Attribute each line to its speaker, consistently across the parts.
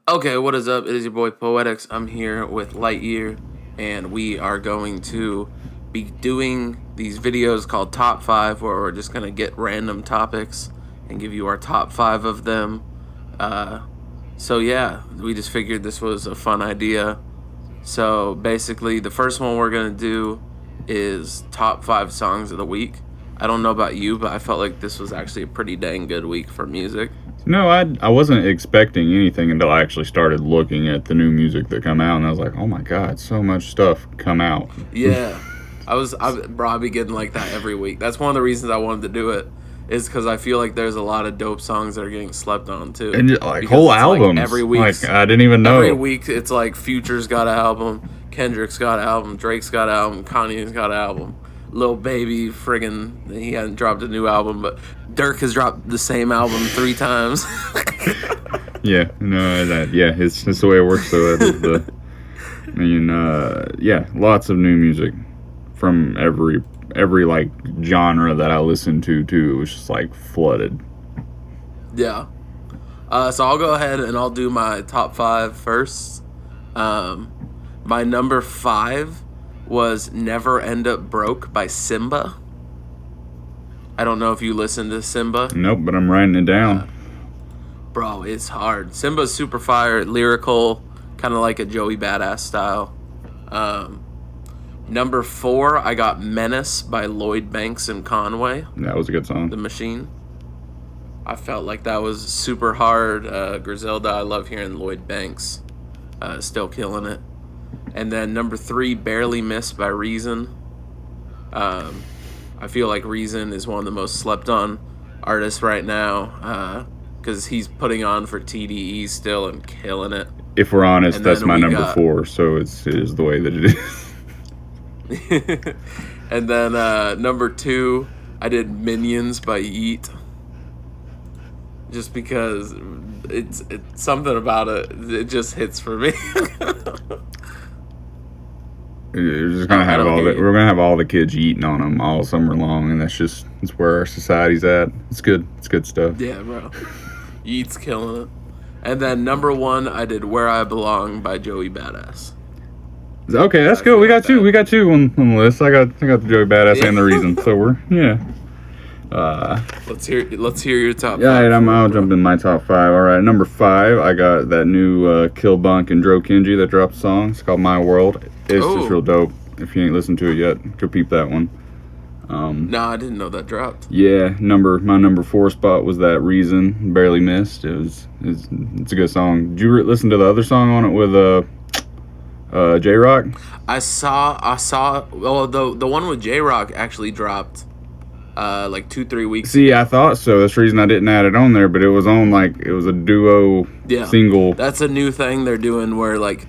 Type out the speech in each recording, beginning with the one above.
Speaker 1: Okay, what is up? It is your boy Poetics. I'm here with Liteyear, and we are going to be doing these videos called Top 5, where we're just going to get random topics and give you our top 5 of them. So yeah, we just figured this was a fun idea. So basically, the first one we're going to do is top 5 songs of the week. I don't know about you, but I felt like this was actually a pretty dang good week for music.
Speaker 2: No, I wasn't expecting anything until I actually started looking at the new music that come out, and I was like, oh my god, so much stuff come out.
Speaker 1: Yeah, I'll be getting like that every week. That's one of the reasons I wanted to do it, is because I feel like there's a lot of dope songs that are getting slept on too.
Speaker 2: And like
Speaker 1: Because
Speaker 2: whole
Speaker 1: it's
Speaker 2: albums.
Speaker 1: like every week,
Speaker 2: Like, I didn't even know.
Speaker 1: every week it's like Future's got an album, Kendrick's got an album, Drake's got an album, Kanye's got an album. Lil Baby, friggin', he hasn't dropped a new album, but Dirk has dropped the same album 3 times.
Speaker 2: Yeah, no, it's the way it works though. Yeah, lots of new music from every like genre that I listened to too. It was just like flooded.
Speaker 1: Yeah. So I'll go ahead and I'll do my top 5 first. My number 5 was Never End Up Broke by Simba. I don't know if you listened to Simba.
Speaker 2: Nope, but I'm writing it down.
Speaker 1: Bro, it's hard. Simba's super fire, lyrical, kind of like a Joey Badass style. Number 4, I got Menace by Lloyd Banks and Conway,
Speaker 2: That was a good song.
Speaker 1: The Machine. I felt like that was super hard. Griselda, I love hearing Lloyd Banks. Still killing it. And then number 3, Barely Missed by Reason. I feel like Reason is one of the most slept on artists right now, because he's putting on for TDE still and killing it.
Speaker 2: If we're honest,
Speaker 1: And
Speaker 2: that's
Speaker 1: then
Speaker 2: my
Speaker 1: we
Speaker 2: number
Speaker 1: got-
Speaker 2: 4, so it is the way that it is.
Speaker 1: And then number 2, I did Minions by Yeet. Just because it's something about it just hits for me.
Speaker 2: We're just gonna have we're gonna have all the kids eating on them all summer long, and that's where our society's at. It's good stuff.
Speaker 1: Yeah, bro. Yeet's killing it. And then number 1, I did Where I Belong by Joey Badass.
Speaker 2: Okay, that's
Speaker 1: I
Speaker 2: good.
Speaker 1: feel
Speaker 2: We got
Speaker 1: like
Speaker 2: two.
Speaker 1: that.
Speaker 2: We got two on the list. I got the Joey Badass and the Reason. So we're
Speaker 1: Let's hear your top 5.
Speaker 2: Yeah, all right, I'll jump in my top 5. All right, number 5, I got that new Kill Bunk and Dro Kenji that dropped a song. It's called My World. It's
Speaker 1: Oh.
Speaker 2: just real dope. If you ain't listened to it yet, go peep that one.
Speaker 1: No, I didn't know that dropped.
Speaker 2: Yeah, my number 4 spot was that Reason, Barely Missed. It's a good song. Did you listen to the other song on it with J-Rock?
Speaker 1: I saw. Well, the one with J-Rock actually dropped like 2-3 weeks.
Speaker 2: See, I thought so. That's the reason I didn't add it on there, but it was on it was a duo single.
Speaker 1: That's a new thing they're doing where like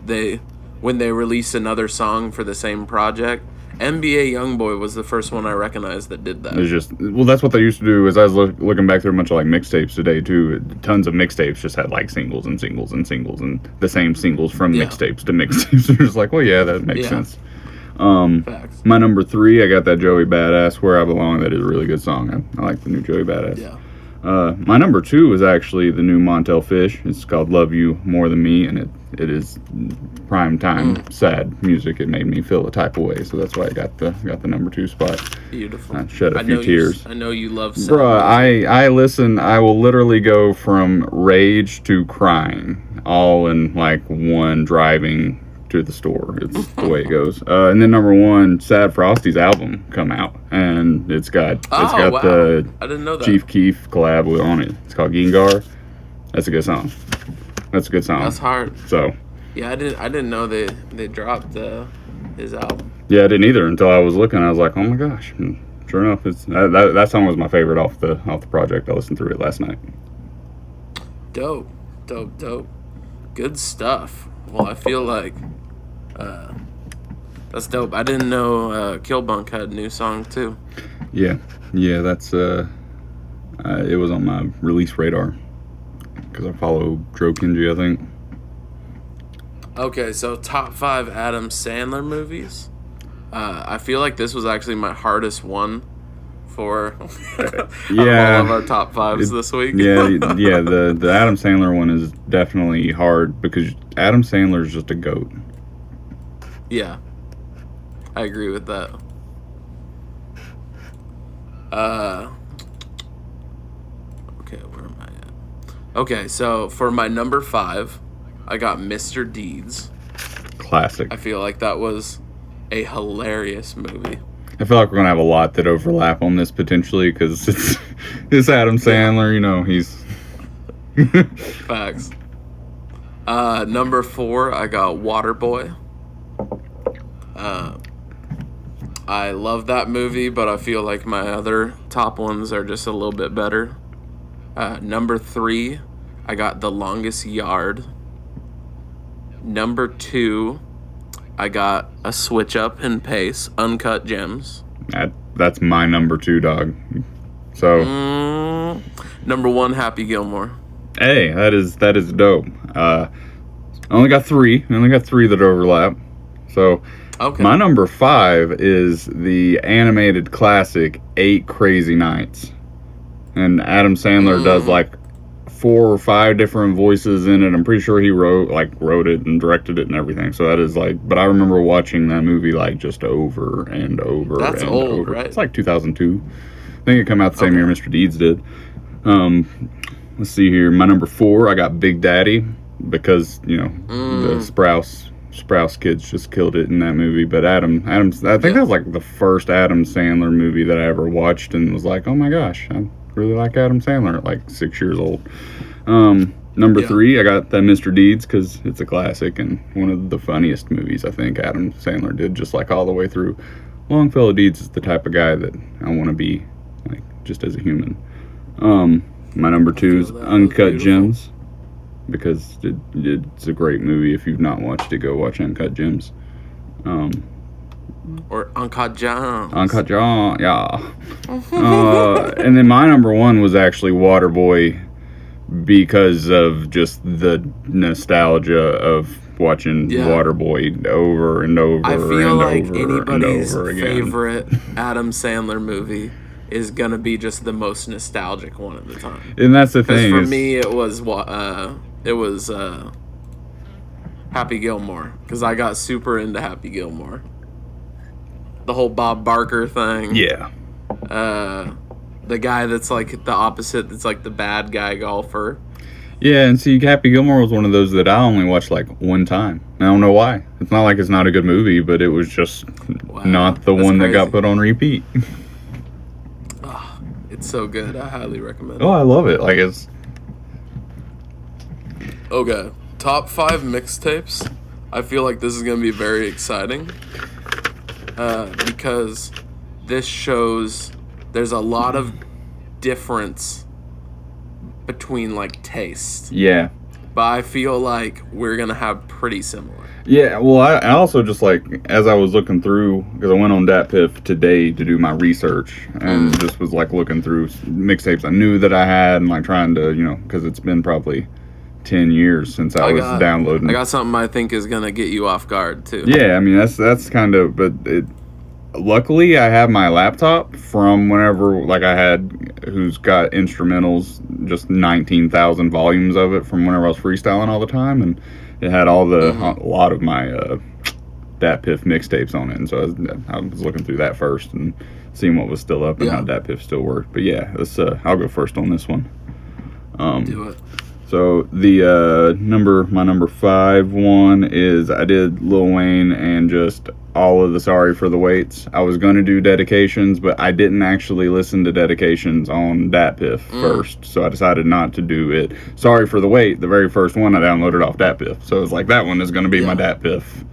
Speaker 1: when they release another song for the same project. NBA YoungBoy was the first one I recognized that did that.
Speaker 2: It's just, well, that's what they used to do. As I was looking back through a bunch of like mixtapes today too, tons of mixtapes just had like singles and singles and singles and the same singles from mixtapes to mixtapes. They're just like, well, yeah, that makes sense.
Speaker 1: Facts.
Speaker 2: My number 3, I got that Joey Badass, Where I Belong. That is a really good song. I like the new Joey Badass.
Speaker 1: Yeah.
Speaker 2: My number 2 is actually the new Montel Fish. It's called Love You More Than Me, and it is prime time sad music. It made me feel a type of way, so that's why I got the number 2 spot.
Speaker 1: Beautiful.
Speaker 2: I shed a few tears.
Speaker 1: I know you love sad
Speaker 2: Bruh,
Speaker 1: music.
Speaker 2: I listen. I will literally go from rage to crying, all in like one driving to the store. It's the way it goes. And then number 1, Sad Frosty's album come out, and it's got
Speaker 1: wow.
Speaker 2: the
Speaker 1: I didn't know that.
Speaker 2: Chief Keef collab on it. It's called Gengar. That's a good song. That's a good song.
Speaker 1: That's hard.
Speaker 2: So
Speaker 1: Yeah, I didn't know they dropped his album.
Speaker 2: yeah, I didn't either until I was looking. I was like, oh my gosh. And sure enough, that song was my favorite off the project. I listened through it last night.
Speaker 1: Dope. Good stuff. Well, I feel like that's dope. I didn't know Kill Bunk had a new song too.
Speaker 2: Yeah, that's it was on my release radar because I follow Dro Kenji, I think.
Speaker 1: Okay, so top 5 Adam Sandler movies. I feel like this was actually my hardest one for
Speaker 2: Yeah.
Speaker 1: all of our top fives this week.
Speaker 2: yeah. The Adam Sandler one is definitely hard because Adam Sandler is just a goat.
Speaker 1: Yeah, I agree with that. Okay, where am I at? Okay, so for my number 5, I got Mr. Deeds.
Speaker 2: Classic.
Speaker 1: I feel like that was a hilarious movie.
Speaker 2: I feel like we're gonna have a lot that overlap on this potentially because it's Adam Sandler. You know, he's
Speaker 1: Facts. Number 4, I got Waterboy. I love that movie, but I feel like my other top ones are just a little bit better. Number 3, I got The Longest Yard. Number 2, I got A Switch Up in Pace, Uncut Gems.
Speaker 2: That's my number 2, dog. So
Speaker 1: Number 1, Happy Gilmore.
Speaker 2: Hey, that is dope. I only got 3. I only got 3 that overlap. So
Speaker 1: Okay.
Speaker 2: my number 5 is the animated classic 8 Crazy Nights. And Adam Sandler does like 4 or 5 different voices in it. I'm pretty sure he wrote it and directed it and everything. So that is but I remember watching that movie like just over and over.
Speaker 1: That's
Speaker 2: and
Speaker 1: old,
Speaker 2: over.
Speaker 1: right?
Speaker 2: It's like 2002. I think it came out the same year Mr. Deeds did. Let's see here. My number 4, I got Big Daddy because, you know, the Sprouse kids just killed it in that movie. But I think that was like the first Adam Sandler movie that I ever watched and was like, oh my gosh, I really like Adam Sandler at like 6 years old. Number 3, I got that Mr. Deeds because it's a classic and one of the funniest movies I think Adam Sandler did, just like all the way through. Longfellow Deeds is the type of guy that I want to be, like, just as a human. My number 2 is Uncut Gems because it's a great movie. If you've not watched it, go watch Uncut Gems.
Speaker 1: Or Uncut Gems.
Speaker 2: Uncut Gems, yeah. And then my number 1 was actually Waterboy because of just the nostalgia of watching Waterboy over and over
Speaker 1: I feel like
Speaker 2: over
Speaker 1: anybody's
Speaker 2: and over again.
Speaker 1: favorite Adam Sandler movie is gonna be just the most nostalgic one at the time.
Speaker 2: And that's the thing.
Speaker 1: For me, it was Happy Gilmore because I got super into Happy Gilmore. The whole Bob Barker thing.
Speaker 2: Yeah.
Speaker 1: The guy that's like the opposite, that's like the bad guy golfer.
Speaker 2: Yeah, and see, Happy Gilmore was one of those that I only watched like one time. I don't know why. It's not like it's not a good movie, but it was just not the one that got put on repeat.
Speaker 1: It's so good. I highly recommend it.
Speaker 2: Oh, I love it. Like, it's...
Speaker 1: Okay. Top 5 mixtapes. I feel like this is going to be very exciting. Because this shows there's a lot of difference between, like, taste.
Speaker 2: Yeah.
Speaker 1: But I feel like we're going to have pretty similar.
Speaker 2: Yeah, well, I also just, like, as I was looking through, because I went on Datpiff today to do my research, and just was, like, looking through mixtapes I knew that I had, and, like, trying to, you know, because it's been probably 10 years since I was downloading.
Speaker 1: I got something I think is going to get you off guard, too.
Speaker 2: Yeah, I mean, that's kind of, but luckily I have my laptop from whenever, like, I had, who's got instrumentals, just 19,000 volumes of it from whenever I was freestyling all the time, and it had a lot of my Datpiff mixtapes on it, and so I was looking through that first and seeing what was still up and how Datpiff still worked. But yeah, I'll go first on this one.
Speaker 1: Do it.
Speaker 2: So the my number 5 one is I did Lil Wayne and just all of the Sorry for the Waits. I was going to do Dedications, but I didn't actually listen to Dedications on Datpiff first, so I decided not to do it. Sorry for the Wait, the very first one I downloaded off Datpiff, so it's like that one is going to be my Datpiff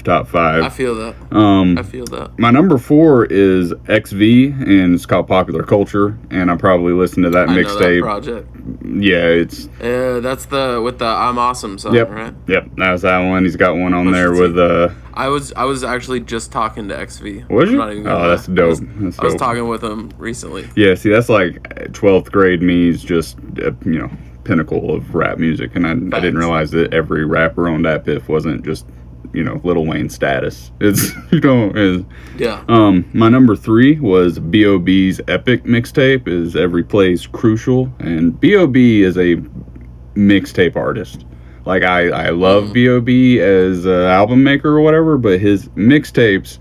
Speaker 2: top 5.
Speaker 1: I feel that.
Speaker 2: My number 4 is XV, and it's called Popular Culture, and I probably listened to that mixtape.
Speaker 1: Project.
Speaker 2: Yeah, it's...
Speaker 1: that's with the I'm Awesome song, right?
Speaker 2: Yep, that's that one. He's got one on there with...
Speaker 1: I was actually just talking to XV.
Speaker 2: Was you?
Speaker 1: That's
Speaker 2: dope.
Speaker 1: I was talking with him recently.
Speaker 2: Yeah, see, that's like 12th grade me's just, pinnacle of rap music, and I didn't realize that every rapper on Datpiff wasn't just Lil Wayne status. It's is
Speaker 1: Yeah.
Speaker 2: My number 3 was B.O.B.'s epic mixtape. Is Every Play's Crucial, and B.O.B. is a mixtape artist. Like I love B.O.B. as an album maker or whatever, but his mixtapes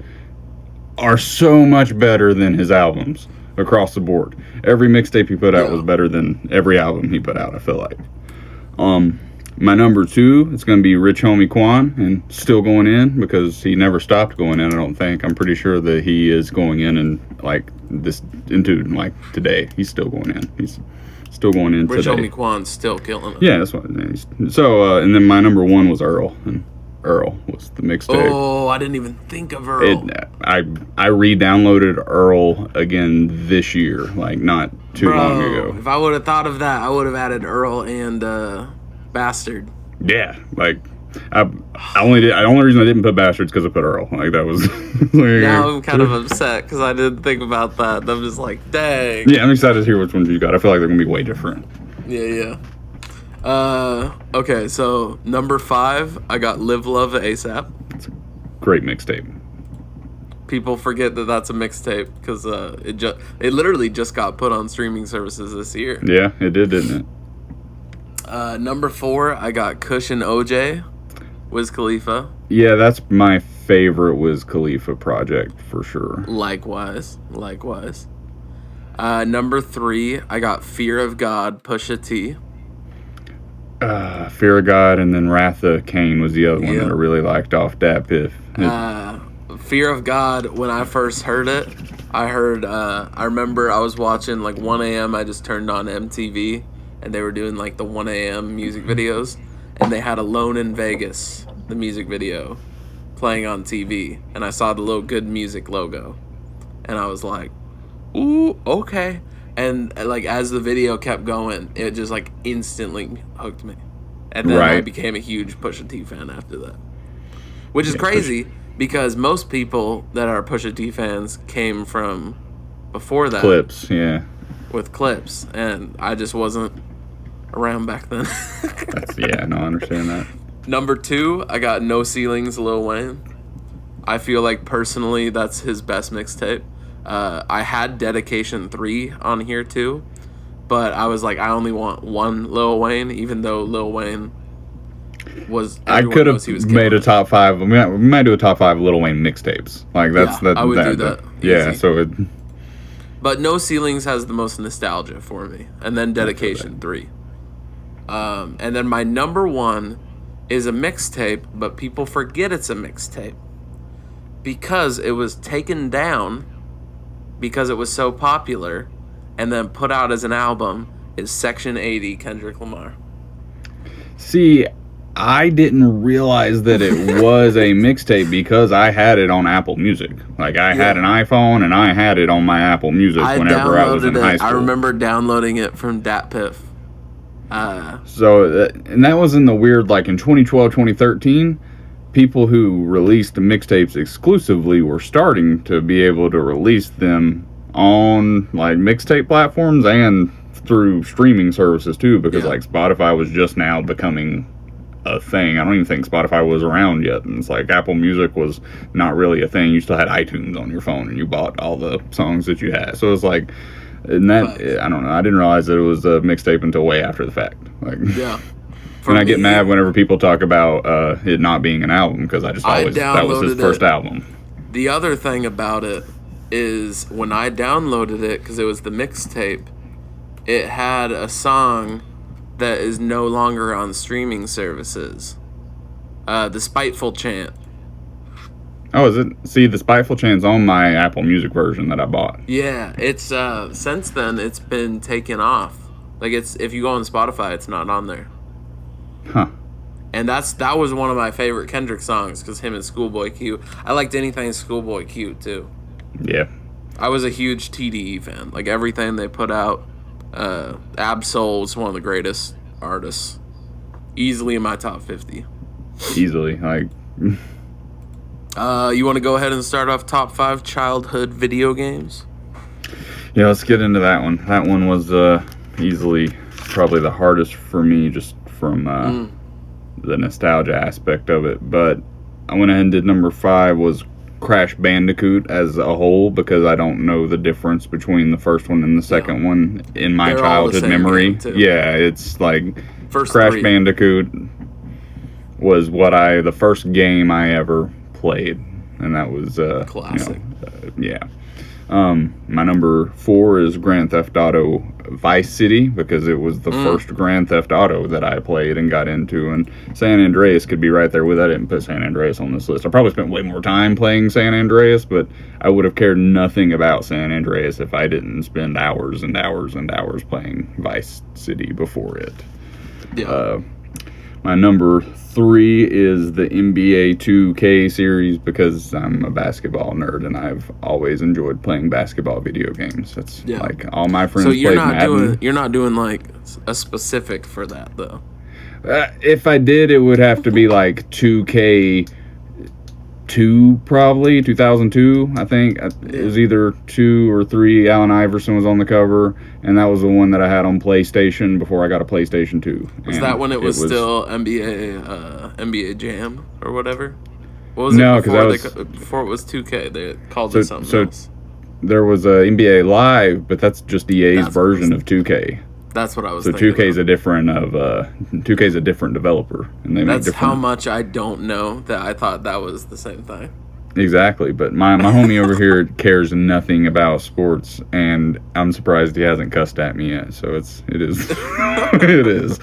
Speaker 2: are so much better than his albums across the board. Every mixtape he put out was better than every album he put out, I feel like. My number 2 is going to be Rich Homie Quan, and still going in because he never stopped going in, I don't think. I'm pretty sure that he is going in and into today. He's still going in. He's still going in
Speaker 1: Rich
Speaker 2: today.
Speaker 1: Homie Quan's still killing it.
Speaker 2: Yeah, that's what. So, and then my number 1 was Earl, and Earl was the mixtape.
Speaker 1: Oh, I didn't even think of Earl.
Speaker 2: I re-downloaded Earl again this year, like not too long ago.
Speaker 1: If I would have thought of that, I would have added Earl and Bastard.
Speaker 2: Yeah, like the only reason I didn't put Bastards because I put Earl. Like that was.
Speaker 1: Now I'm kind of upset because I didn't think about that. I'm just like, dang.
Speaker 2: Yeah, I'm excited to hear which ones you got. I feel like they're gonna be way different.
Speaker 1: Yeah. Okay, so number 5, I got Live Love ASAP.
Speaker 2: It's a great mixtape.
Speaker 1: People forget that that's a mixtape because it literally just got put on streaming services this year.
Speaker 2: Yeah, it did, didn't it?
Speaker 1: Number 4, I got Kush and OJ, Wiz Khalifa.
Speaker 2: Yeah, that's my favorite Wiz Khalifa project for sure.
Speaker 1: Likewise. Number 3, I got Fear of God, Pusha T.
Speaker 2: Fear of God, and then Wrath of Cain was the other one that I really liked off Datpiff.
Speaker 1: Fear of God, when I first heard it, I remember I was watching like 1 a.m. I just turned on MTV, and they were doing like the 1 a.m. music videos, and they had Alone in Vegas, the music video, playing on TV, and I saw the little Good Music logo, and I was like, ooh, okay. And like as the video kept going, it just like instantly hooked me, and then I became a huge Pusha T fan after that, which is crazy because most people that are Pusha T fans came from before that.
Speaker 2: Clips, yeah.
Speaker 1: With Clips, and I just wasn't around back then.
Speaker 2: I understand that.
Speaker 1: Number 2, I got No Ceilings, Lil Wayne. I feel like personally that's his best mixtape. I had Dedication 3 on here too, but I was like, I only want one Lil Wayne, even though Lil Wayne was.
Speaker 2: I could have made a top 5. We might do a top 5 Lil Wayne mixtapes. Like
Speaker 1: I would do that.
Speaker 2: Yeah, so
Speaker 1: But No Ceilings has the most nostalgia for me, and then Dedication 3. And then my number 1 is a mixtape, but people forget it's a mixtape because it was taken down because it was so popular and then put out as an album, is Section 80, Kendrick Lamar.
Speaker 2: See, I didn't realize that it was a mixtape because I had it on Apple Music. Like, I had an iPhone and I had it on my Apple Music whenever I was in high school.
Speaker 1: I remember downloading it from Datpiff.
Speaker 2: And that was in the weird, like in 2012, 2013, people who released the mixtapes exclusively were starting to be able to release them on like mixtape platforms and through streaming services too, because like Spotify was just now becoming a thing. I don't even think Spotify was around yet, and it's like Apple Music was not really a thing. You still had iTunes on your phone and you bought all the songs that you had, so it's like, and that I don't know, I didn't realize that it was a mixtape until way after the fact. Like, and I get mad whenever people talk about it not being an album, because I just always that was his first album.
Speaker 1: The other thing about it is when I downloaded it, because it was the mixtape, it had a song that is no longer on streaming services. The Spiteful Chant.
Speaker 2: Oh, is it? See, the Spiteful Chant's on my Apple Music version that I bought.
Speaker 1: Yeah, it's since then it's been taken off. Like, it's, if you go on Spotify, it's not on there.
Speaker 2: Huh.
Speaker 1: And that was one of my favorite Kendrick songs, because him and Schoolboy Q. I liked anything Schoolboy Q too.
Speaker 2: Yeah.
Speaker 1: I was a huge TDE fan. Like, everything they put out. Absol is one of the greatest artists. Easily in my top 50.
Speaker 2: Easily. Like.
Speaker 1: You want to go ahead and start off top 5 childhood video games?
Speaker 2: Yeah, let's get into that one. That one was easily probably the hardest for me, just from the nostalgia aspect of it. But I went ahead and did number 5 was Crash Bandicoot as a whole, because I don't know the difference between the first one and the second one in my
Speaker 1: They're all the
Speaker 2: childhood
Speaker 1: same
Speaker 2: memory.
Speaker 1: game, too.
Speaker 2: Yeah, it's like
Speaker 1: First
Speaker 2: Crash
Speaker 1: 3.
Speaker 2: Bandicoot was the first game I ever played, and that was
Speaker 1: Classic.
Speaker 2: Yeah. My number 4 is Grand Theft Auto Vice City, because it was the first Grand Theft Auto that I played and got into, and San Andreas could be right there with it. I didn't put San Andreas on this list. I probably spent way more time playing San Andreas, but I would have cared nothing about San Andreas if I didn't spend hours and hours and hours playing Vice City before it.
Speaker 1: Yeah.
Speaker 2: My number 3 is the NBA 2K series, because I'm a basketball nerd and I've always enjoyed playing basketball video games. That's like all my friends played Madden.
Speaker 1: You're not doing like a specific for that though.
Speaker 2: If I did, it would have to be like 2K 2, probably 2002. I think it was either 2 or 3. Allen Iverson was on the cover, and that was the one that I had on PlayStation before I got a PlayStation 2.
Speaker 1: Was that when it was still NBA Jam or whatever? What was
Speaker 2: no,
Speaker 1: it
Speaker 2: because
Speaker 1: before it was 2K? They called it something else.
Speaker 2: There was a NBA Live, but that's just EA's version of 2K.
Speaker 1: That's what I was.
Speaker 2: So
Speaker 1: thinking
Speaker 2: 2K is a different developer, and they
Speaker 1: That's
Speaker 2: make different.
Speaker 1: how much I don't know that I thought that was the same thing.
Speaker 2: Exactly, but my homie over here cares nothing about sports, and I'm surprised he hasn't cussed at me yet. So it is it is.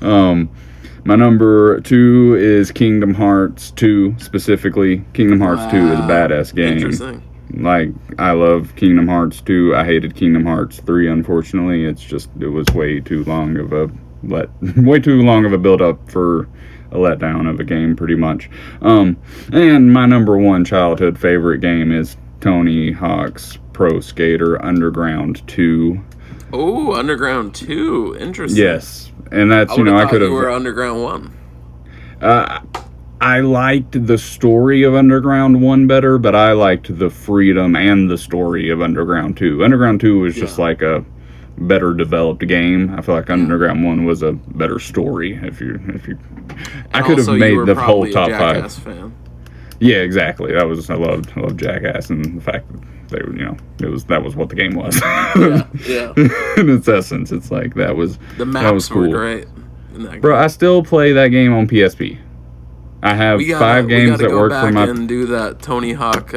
Speaker 2: My number 2 is Kingdom Hearts 2, specifically. Kingdom Hearts 2 is a badass game.
Speaker 1: Interesting.
Speaker 2: Like, I love Kingdom Hearts 2. I hated Kingdom Hearts 3, unfortunately. It was way too long of a build up for a letdown of a game, pretty much. And my number 1 childhood favorite game is Tony Hawk's Pro Skater Underground 2.
Speaker 1: Oh, Underground 2. Interesting.
Speaker 2: Yes. And that's, I could have.
Speaker 1: You were Underground 1.
Speaker 2: I liked the story of Underground 1 better, but I liked the freedom and the story of Underground 2. Underground 2 was just like a better developed game. I feel like Underground 1 was a better story. I could have made the whole top 5.
Speaker 1: Fan.
Speaker 2: Yeah, exactly. I loved Jackass, and the fact that they were, that was what the game was.
Speaker 1: Yeah.
Speaker 2: In its essence, it's like the maps
Speaker 1: were great in that game.
Speaker 2: Bro, I still play that game on PSP. I have 5 games that work for my.
Speaker 1: And do that Tony Hawk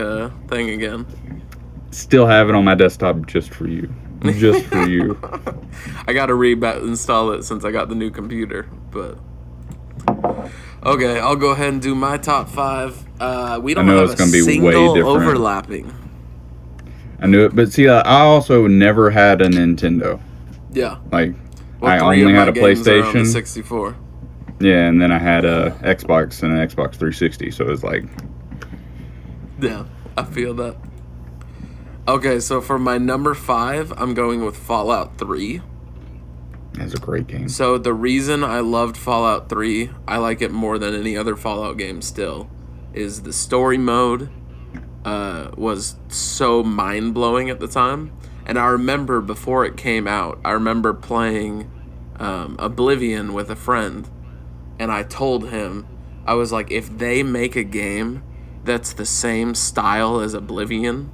Speaker 1: thing again.
Speaker 2: Still have it on my desktop just for you. Just for you.
Speaker 1: I gotta install it since I got the new computer. But okay, I'll go ahead and do my top 5. We don't have a single overlapping.
Speaker 2: I knew it, but see, I also never had a Nintendo.
Speaker 1: Yeah.
Speaker 2: Like, I only had a PlayStation.
Speaker 1: 64.
Speaker 2: Yeah, and then I had a Xbox and an Xbox 360, so it was like...
Speaker 1: Yeah, I feel that. Okay, so for my number 5, I'm going with Fallout 3.
Speaker 2: That's a great game.
Speaker 1: So the reason I loved Fallout 3, I like it more than any other Fallout game still, is the story mode was so mind-blowing at the time. And I remember before it came out, I remember playing Oblivion with a friend. And I told him, I was like, if they make a game that's the same style as Oblivion,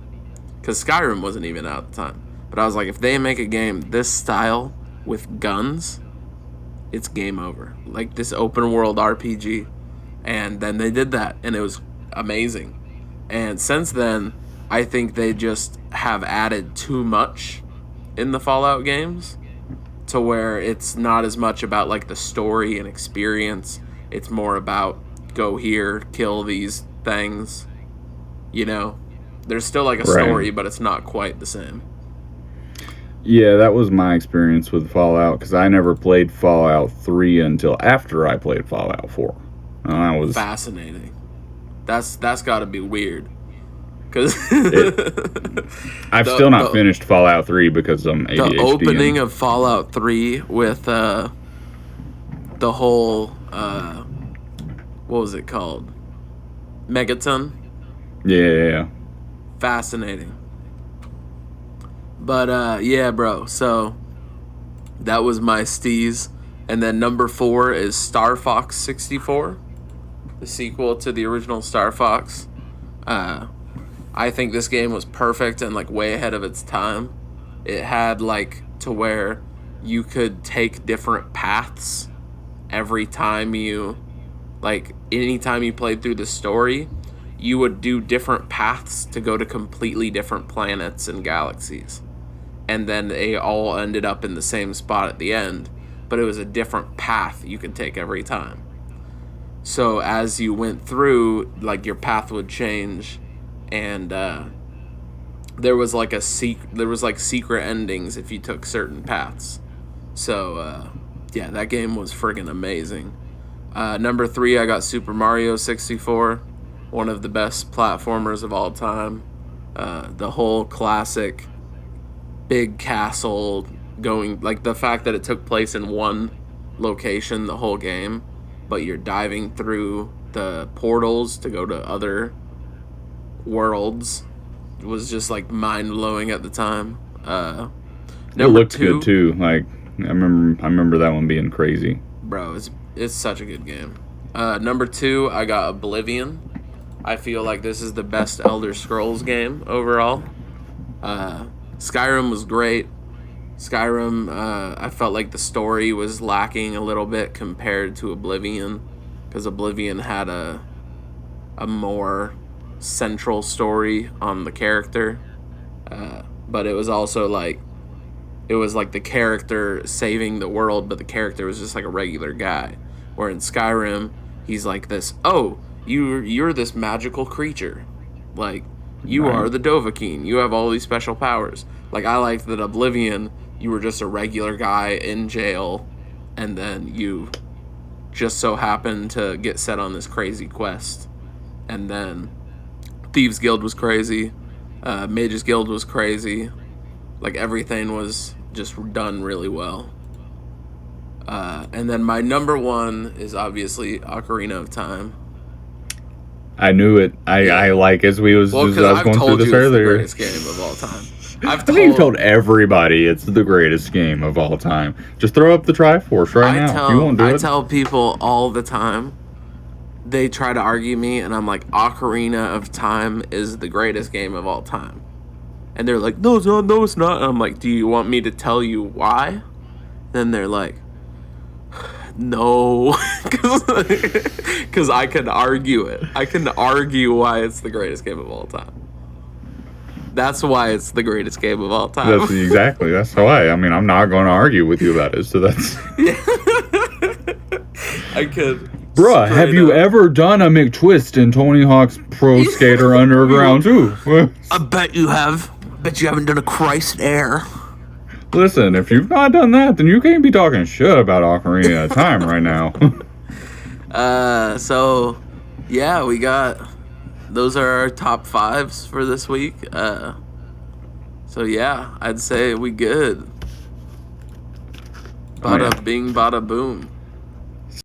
Speaker 1: because Skyrim wasn't even out at the time, but I was like, if they make a game this style with guns, it's game over. Like this open world RPG. And then they did that, and it was amazing. And since then, I think they just have added too much in the Fallout games, to where it's not as much about like the story and experience. It's more about go here, kill these things. There's still like a story, but it's not quite the same.
Speaker 2: Yeah, that was my experience with Fallout, because I never played Fallout 3 until after I played Fallout 4. That was
Speaker 1: fascinating. That's got to be weird. Cause
Speaker 2: I've still not finished Fallout 3 because I'm ADHD.
Speaker 1: The opening of Fallout 3 with the whole what was it called? Megaton.
Speaker 2: Yeah.
Speaker 1: Fascinating. But yeah, bro. So that was my steez, and then number 4 is Star Fox 64. the sequel to the original Star Fox. I think this game was perfect and like way ahead of its time. It had like to where you could take different paths every time you, like anytime you played through the story, you would do different paths to go to completely different planets and galaxies. And then they all ended up in the same spot at the end, but it was a different path you could take every time. So as you went through, like your path would change, and there was like secret endings if you took certain paths. So yeah, that game was friggin' amazing. Number 3, I got Super Mario 64, one of the best platformers of all time. The whole classic big castle going, like the fact that it took place in one location the whole game, but you're diving through the portals to go to other worlds was just like mind-blowing at the time.
Speaker 2: It looked good too. Like I remember that one being crazy.
Speaker 1: Bro, it's such a good game. Number 2, I got Oblivion. I feel like this is the best Elder Scrolls game overall. Skyrim was great. Skyrim, I felt like the story was lacking a little bit compared to Oblivion, because Oblivion had a more central story on the character. But it was also like, it was like the character saving the world, but the character was just like a regular guy. Where in Skyrim, he's like this, oh, you're this magical creature. Like, you are the Dovahkiin. You have all these special powers. Like, I like that Oblivion, you were just a regular guy in jail, and then you just so happened to get set on this crazy quest. And then Thieves Guild was crazy. Mages Guild was crazy. Like, everything was just done really well. And then my number 1 is obviously Ocarina of Time.
Speaker 2: I knew it. I like, as I was going through this earlier.
Speaker 1: It's the greatest game of all time.
Speaker 2: I think you've told everybody it's the greatest game of all time. Just throw up the Triforce right now. You won't do it.
Speaker 1: I tell people all the time. They try to argue me, and I'm like, Ocarina of Time is the greatest game of all time. And they're like, no, it's not. And I'm like, do you want me to tell you why? Then they're like, no, because I can argue it. I can argue why it's the greatest game of all time. That's why it's the greatest game of all time.
Speaker 2: That's why. I mean, I'm not going to argue with you about it. So that's.
Speaker 1: Yeah. I could.
Speaker 2: Bruh, have you ever done a McTwist in Tony Hawk's Pro Skater Underground 2?
Speaker 1: I bet you have. Bet you haven't done a Christ Air.
Speaker 2: Listen, if you've not done that, then you can't be talking shit about Ocarina of Time right now.
Speaker 1: So, yeah, we got... Those are our top 5s for this week. So, yeah, I'd say we good. Bada bing, bada boom.